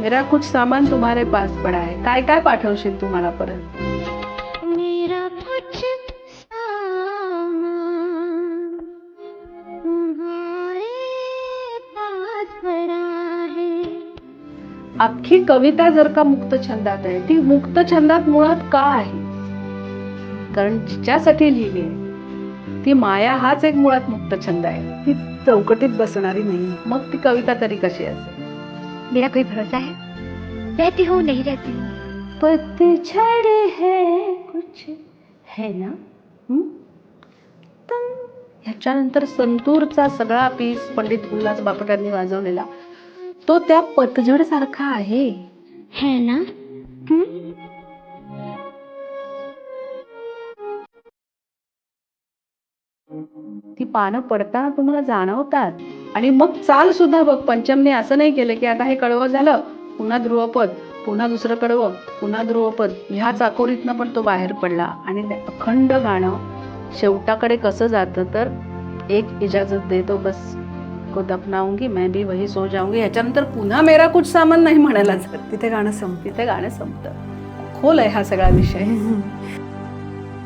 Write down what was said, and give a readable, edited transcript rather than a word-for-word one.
मेरा कुछ सामान तुम्हारे पास पड़ा है. काय काय पाठवशील तुम्हाला परत? मेरा कुछ सामान तुम्हारे पास पड़ा है. अख्खी कविता जर का मुक्त छंदात आहे, ती मुक्त छंदात मुळात का आहे? कारण जिच्यासाठी लिहिली आहे ती माया हाच एक मुळात मुक्त छंद आहे. ती चौकटीत बसणारी नाही. मग ती कविता तरी कशी असेल? मेरा कोई भरोसा है? रहती हूँ नहीं रहती हूँ. पतझड़ है कुछ है ना. ह्याच्यानंतर संतूरचा सगळा पीस पंडित उल्हास बापटांनी वाजवलेला तो त्या पतझड सारखा आहे. है ना. ती पानं पडताना तुम्हाला जाणवतात. आणि मग चाल सुद्धा बघ, पंचमने असं नाही केलं की आता हे कडवं झालं पुन्हा ध्रुवपद, पुन्हा दुसरं कडवं, पुन्हा ध्रुवपद, ह्या चाकोरीतनं पण तो बाहेर पडला. आणि ते अखंड गाणं शेवटाकडे कसं जातं तर एक इजाजत दे दो बस को दफनाऊंगी मैं भी वही सो जाऊंगी. ह्याच्यानंतर पुन्हा मेरा कुछ सामान नाही म्हणायला जात. तिथे गाणं संपते. तिथे गाणं संपतं. खोल आहे हा सगळा विषय.